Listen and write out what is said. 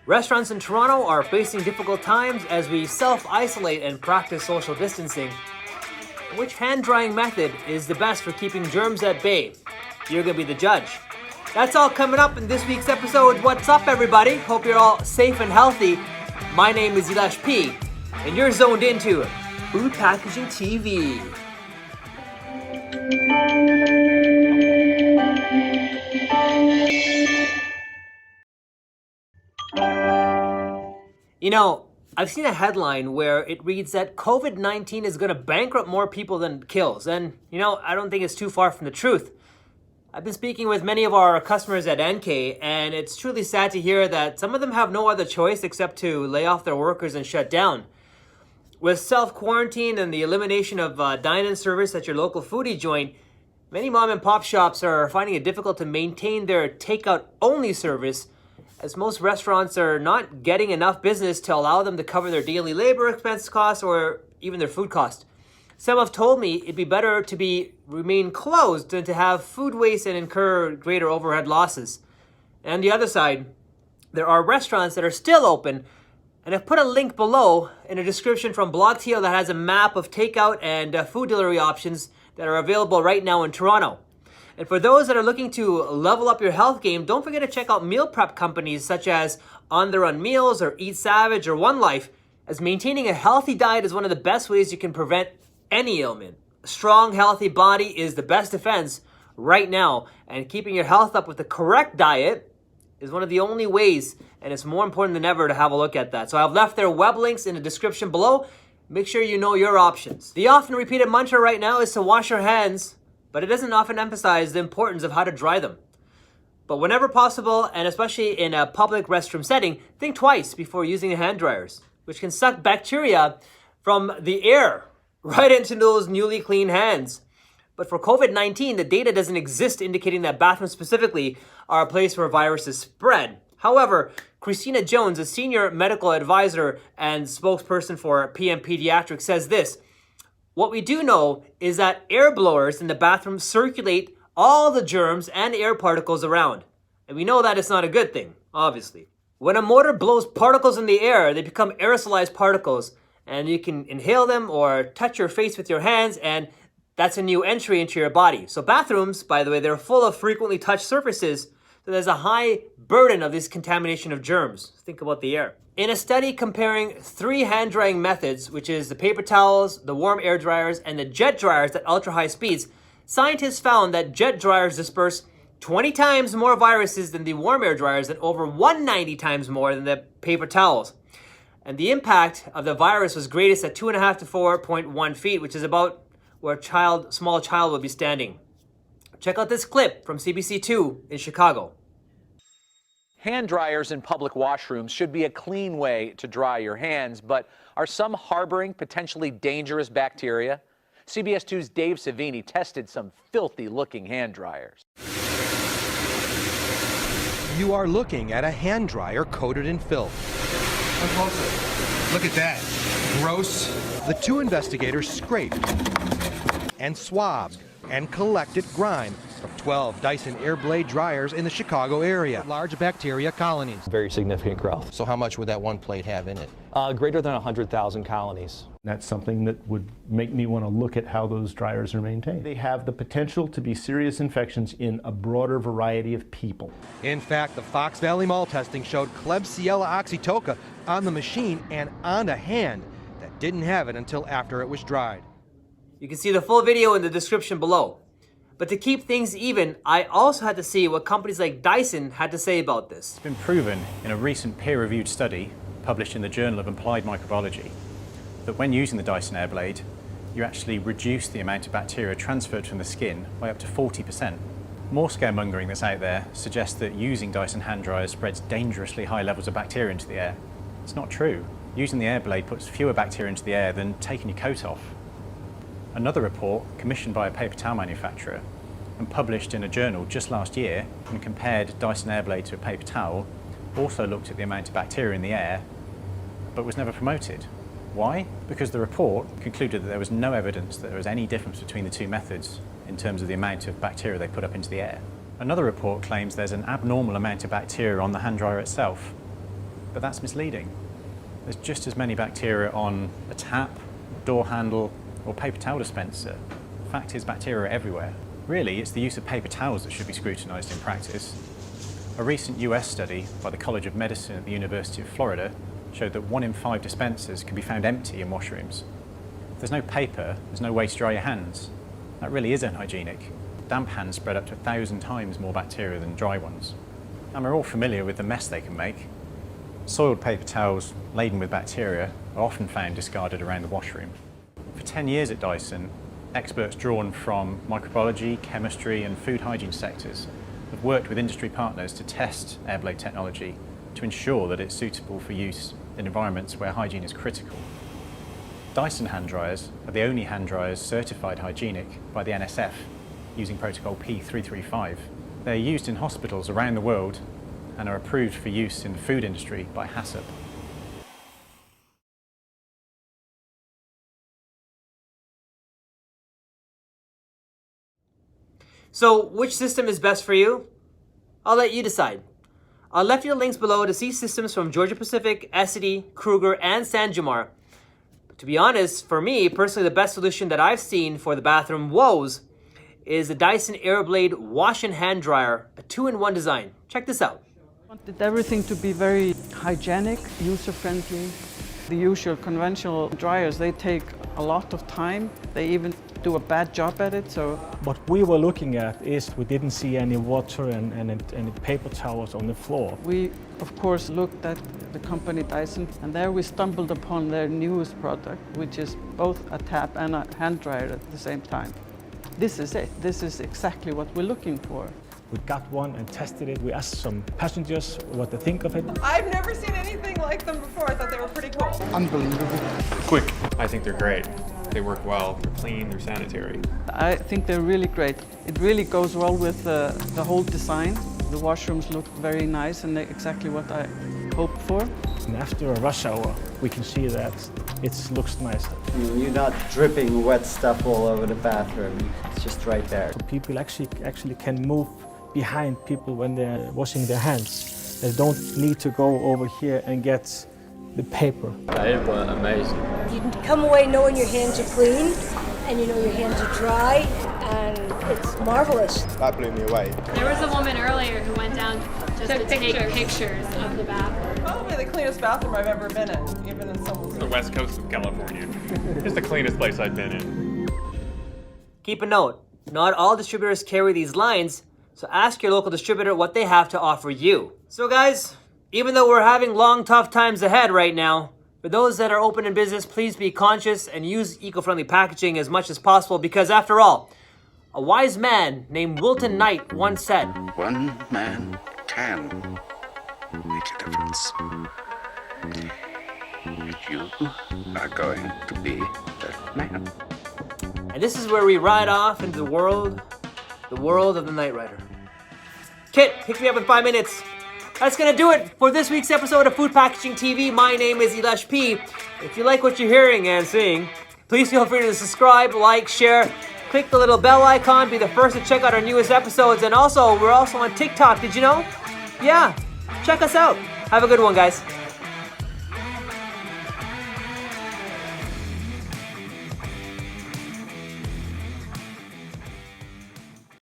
Restaurants in Toronto are facing difficult times as we self-isolate and practice social distancing. Which hand-drying method is the best for keeping germs at bay? You're gonna be the judge. That's all coming up in this week's episode. What's up, everybody? Hope you're all safe and healthy. My name is Elish P, and you're zoned into Food Packaging TV. You know, I've seen a headline where it reads that COVID-19 is going to bankrupt more people than it kills. And, I don't think it's too far from the truth. I've been speaking with many of our customers at NK, and it's truly sad to hear that some of them have no other choice except to lay off their workers and shut down. With self-quarantine and the elimination of dine-in service at your local foodie joint, many mom and pop shops are finding it difficult to maintain their takeout-only service, as most restaurants are not getting enough business to allow them to cover their daily labor expense costs or even their food cost. Some have told me it'd be better to remain closed than to have food waste and incur greater overhead losses. And on the other side, there are restaurants that are still open, and I've put a link below in a description from blogTO that has a map of takeout and food delivery options that are available right now in Toronto. And for those that are looking to level up your health game, don't forget to check out meal prep companies such as On the Run Meals or Eat Savage or One Life, as maintaining a healthy diet is one of the best ways you can prevent any ailment. A strong, healthy body is the best defense right now, and keeping your health up with the correct diet is one of the only ways, and it's more important than ever to have a look at that. So I've left their web links in the description below. Make sure you know your options. The often repeated mantra right now is to wash your hands, but it doesn't often emphasize the importance of how to dry them. But whenever possible, and especially in a public restroom setting, think twice before using hand dryers, which can suck bacteria from the air right into those newly clean hands. But for COVID-19, the data doesn't exist indicating that bathrooms specifically are a place where viruses spread. However, Christina Jones, a senior medical advisor and spokesperson for Pediatrics, says this: "What we do know is that air blowers in the bathroom circulate all the germs and air particles around. And we know that it's not a good thing, obviously. When a motor blows particles in the air, they become aerosolized particles, and you can inhale them or touch your face with your hands, and that's a new entry into your body. So bathrooms, by the way, they're full of frequently touched surfaces, so there's a high burden of this contamination of germs. Think about the air." In a study comparing 3 hand drying methods, which is the paper towels, the warm air dryers, and the jet dryers at ultra high speeds, scientists found that jet dryers disperse 20 times more viruses than the warm air dryers and over 190 times more than the paper towels. And the impact of the virus was greatest at 2.5 to 4.1 feet, which is about where a small child would be standing. Check out this clip from CBC2 in Chicago. Hand dryers in public washrooms should be a clean way to dry your hands, but are some harboring potentially dangerous bacteria? CBS 2's Dave Savini tested some filthy-looking hand dryers. You are looking at a hand dryer coated in filth. Look closer. Look at that. Gross. The 2 investigators scraped and swabbed and collected grime from 12 Dyson AIRBLADE dryers in the Chicago area. Large bacteria colonies. Very significant growth. So how much would that one plate have in it? Greater than 100,000 colonies. That's something that would make me want to look at how those dryers are maintained. They have the potential to be serious infections in a broader variety of people. In fact, the Fox Valley Mall testing showed Klebsiella oxytoca on the machine and on a hand that didn't have it until after it was dried. You can see the full video in the description below. But to keep things even, I also had to see what companies like Dyson had to say about this. It's been proven in a recent peer-reviewed study published in the Journal of Applied Microbiology that when using the Dyson AIRBLADE, you actually reduce the amount of bacteria transferred from the skin by up to 40%. More scaremongering that's out there suggests that using Dyson hand dryers spreads dangerously high levels of bacteria into the air. It's not true. Using the AIRBLADE puts fewer bacteria into the air than taking your coat off. Another report, commissioned by a paper towel manufacturer and published in a journal just last year and compared Dyson AIRBLADE to a paper towel, also looked at the amount of bacteria in the air, but was never promoted. Why? Because the report concluded that there was no evidence that there was any difference between the 2 methods in terms of the amount of bacteria they put up into the air. Another report claims there's an abnormal amount of bacteria on the hand dryer itself. but that's misleading. There's just as many bacteria on a tap, door handle, or paper towel dispenser. The fact is, bacteria are everywhere. Really, it's the use of paper towels that should be scrutinised in practice. A recent US study by the College of Medicine at the University of Florida showed that 1 in 5 dispensers can be found empty in washrooms. If there's no paper, there's no way to dry your hands. That really is unhygienic. Damp hands spread up to 1,000 times more bacteria than dry ones. And we're all familiar with the mess they can make. Soiled paper towels laden with bacteria are often found discarded around the washroom. For 10 years at Dyson, experts drawn from microbiology, chemistry and food hygiene sectors have worked with industry partners to test AIRBLADE technology to ensure that it's suitable for use in environments where hygiene is critical. Dyson hand dryers are the only hand dryers certified hygienic by the NSF using protocol P335. They're used in hospitals around the world and are approved for use in the food industry by HACCP. So, which system is best for you? I'll let you decide. I'll left you the links below to see systems from Georgia Pacific, Essity, Kruger, and Sanjamar. But to be honest, for me, personally, the best solution that I've seen for the bathroom woes is the Dyson AIRBLADE Wash and Hand Dryer, a 2-in-1 design. Check this out. I wanted everything to be very hygienic, user-friendly. The usual conventional dryers, they take a lot of time. They even do a bad job at it. So what we were looking at is we didn't see any water and any paper towels on the floor. we, of course, looked at the company Dyson, and there we stumbled upon their newest product, which is both a tap and a hand dryer at the same time. This is it. This is exactly what we're looking for. We got one and tested it. We asked some passengers what they think of it. I've never seen anything like them before. I thought they were pretty cool. Unbelievable. Quick. I think they're great. They work well, they're clean, they're sanitary. I think they're really great. It really goes well with the whole design. The washrooms look very nice and exactly what I hoped for. And after a rush hour, we can see that it looks nicer. You're not dripping wet stuff all over the bathroom. It's just right there. So people actually can move behind people when they're washing their hands. They don't need to go over here and get the paper. They were amazing. You can come away knowing your hands are clean and you know your hands are dry, and it's marvelous. That blew me away. There was a woman earlier who went down just to take pictures of the bathroom. Probably the cleanest bathroom I've ever been in, even in someone's. The west coast of California. It's the cleanest place I've been in. Keep a note, not all distributors carry these lines, so ask your local distributor what they have to offer you. So guys, even though we're having long, tough times ahead right now, for those that are open in business, please be conscious and use eco-friendly packaging as much as possible, because after all, a wise man named Wilton Knight once said, "One man can make a difference. You are going to be that man." And this is where we ride off into the world of the Knight Rider. Kit, pick me up in 5 minutes. That's gonna do it for this week's episode of Food Packaging TV. My name is Elish P. If you like what you're hearing and seeing, please feel free to subscribe, like, share, click the little bell icon, be the first to check out our newest episodes. And also, we're also on TikTok, did you know? Yeah, check us out. Have a good one, guys.